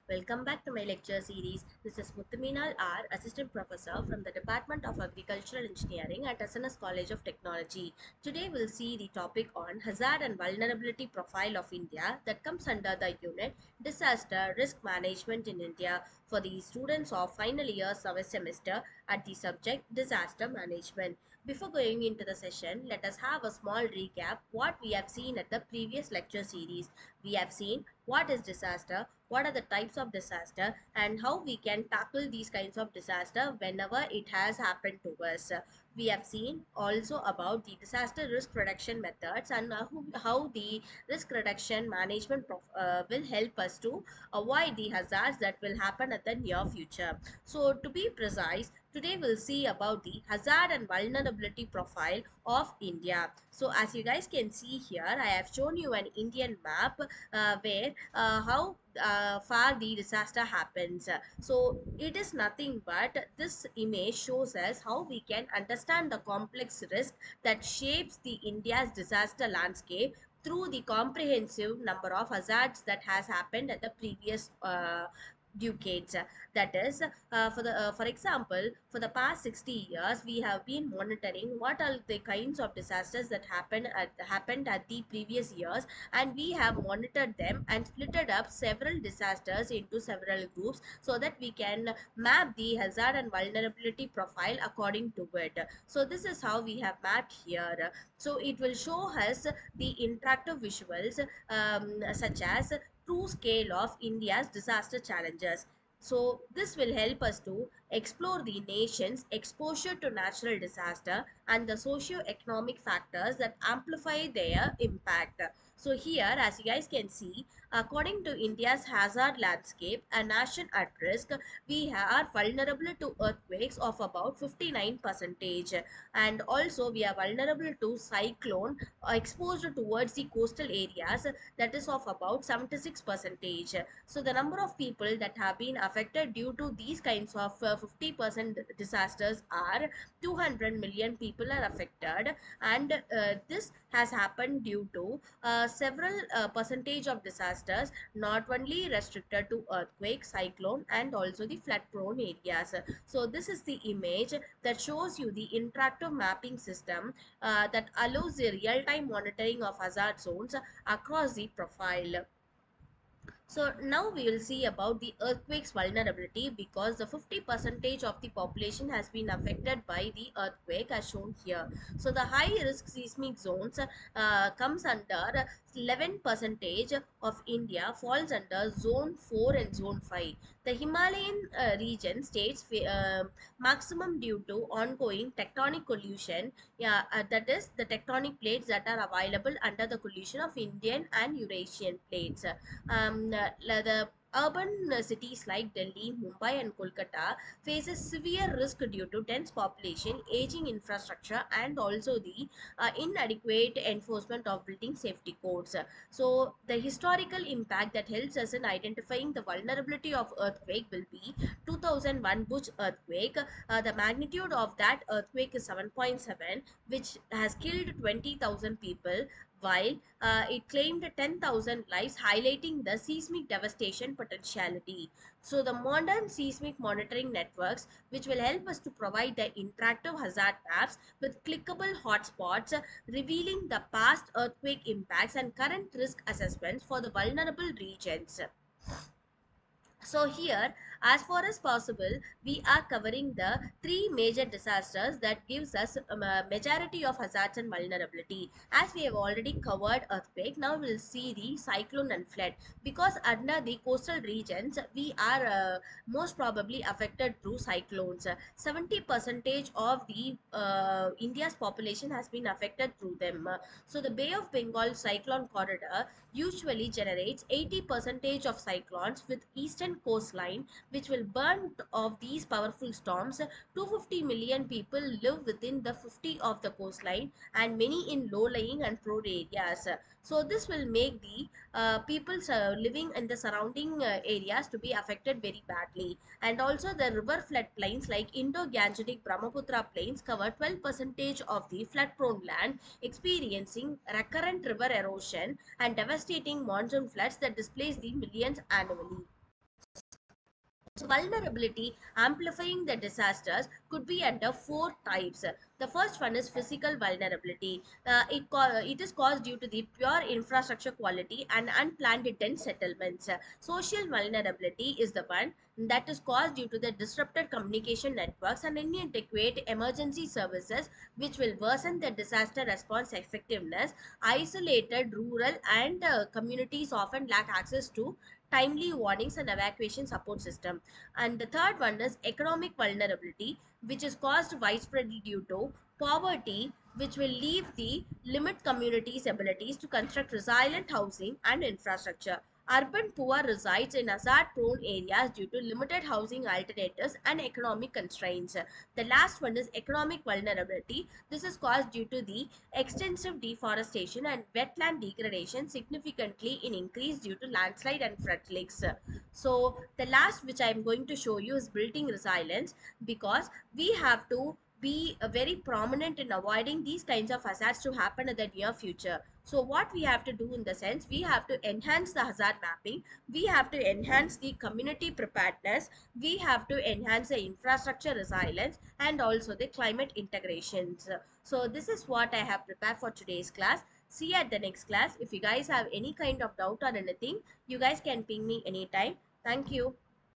Welcome back to my lecture series. This is Muthuminal R, Assistant Professor from the Department of Agricultural Engineering at SNS College of Technology. Today we'll see the topic on Hazard and Vulnerability Profile of India that comes under the unit Disaster Risk Management in India for the students of final year semester at the subject Disaster Management. Before going into the session, let us have a small recap what we have seen at the previous lecture series. We have seen what is disaster, what are the types of disaster, and how we can tackle these kinds of disaster whenever it has happened to us. We have seen also about the disaster risk reduction methods and how the risk reduction management will help us to avoid the hazards that will happen at the near future. So to be precise, today we'll see about the hazard and vulnerability profile of India. So as you guys can see here, I have shown you an Indian map where how far the disaster happens. So it is nothing but this image shows us how we can understand the complex risk that shapes the India's disaster landscape through the comprehensive number of hazards that has happened at the previous decades. That is, for example, for the past 60 years, we have been monitoring what are the kinds of disasters that happened at the previous years, and we have monitored them and splitted up several disasters into several groups so that we can map the hazard and vulnerability profile according to it. So this is how we have mapped here. So it will show us the interactive visuals such as true scale of India's disaster challenges. So this will help us to explore the nation's exposure to natural disaster and the socio-economic factors that amplify their impact. So here, as you guys can see, according to India's hazard landscape, a nation at risk, we are vulnerable to earthquakes of about 59%, and also we are vulnerable to cyclone exposed towards the coastal areas, that is of about 76%. So the number of people that have been affected due to these kinds of 50% disasters are 200 million people are affected, and this has happened due to several percentage of disasters, not only restricted to earthquake, cyclone, and also the flood prone areas. So this is the image that shows you the interactive mapping system that allows the real-time monitoring of hazard zones across the profile. So now we will see about the earthquakes vulnerability, because the 50 percentage of the population has been affected by the earthquake as shown here. So the high risk seismic zones comes under 11 percentage of India falls under zone 4 and zone 5. The Himalayan region states maximum due to ongoing tectonic collision, yeah, that is the tectonic plates that are available under the collision of Indian and Eurasian plates. The urban cities like Delhi, Mumbai, and Kolkata faces severe risk due to dense population, aging infrastructure, and also the inadequate enforcement of building safety codes. So the historical impact that helps us in identifying the vulnerability of earthquake will be 2001 Bhuj earthquake. The magnitude of that earthquake is 7.7, which has killed 20,000 people, while it claimed 10,000 lives, highlighting the seismic devastation potentiality. So the modern seismic monitoring networks, which will help us to provide the interactive hazard maps with clickable hotspots, revealing the past earthquake impacts and current risk assessments for the vulnerable regions. So here, as far as possible, we are covering the three major disasters that gives us a majority of hazards and vulnerability. As we have already covered earthquake, now we'll see the cyclone and flood. Because under the coastal regions, we are most probably affected through cyclones. 70 percentage of the India's population has been affected through them. So the Bay of Bengal cyclone corridor usually generates 80 percentage of cyclones with eastern coastline, which will burn of these powerful storms. 250 million people live within the 50 of the coastline, and many in low-lying and prone areas. So this will make the people living in the surrounding areas to be affected very badly. And also the river flood plains like Indo-Gangetic Brahmaputra plains cover 12 percentage of the flood-prone land, experiencing recurrent river erosion and devastating monsoon floods that displace the millions annually. So vulnerability amplifying the disasters could be under four types. The first one is physical vulnerability. It is caused due to the pure infrastructure quality and unplanned dense settlements. Social vulnerability is the one that is caused due to the disrupted communication networks and inadequate emergency services, which will worsen the disaster response effectiveness. Isolated rural and communities often lack access to timely warnings and evacuation support system. And the third one is economic vulnerability, which is caused widespread due to poverty, which will leave the limit communities' abilities to construct resilient housing and infrastructure. Urban poor resides in hazard-prone areas due to limited housing alternatives and economic constraints. The last one is economic vulnerability. This is caused due to the extensive deforestation and wetland degradation significantly in increase due to landslide and floodlets. So the last which I am going to show you is building resilience, because we have to be very prominent in avoiding these kinds of hazards to happen in the near future. So what we have to do in the sense, we have to enhance the hazard mapping, we have to enhance the community preparedness, we have to enhance the infrastructure resilience and also the climate integrations. So this is what I have prepared for today's class. See you at the next class. If you guys have any kind of doubt or anything, you guys can ping me anytime. Thank you.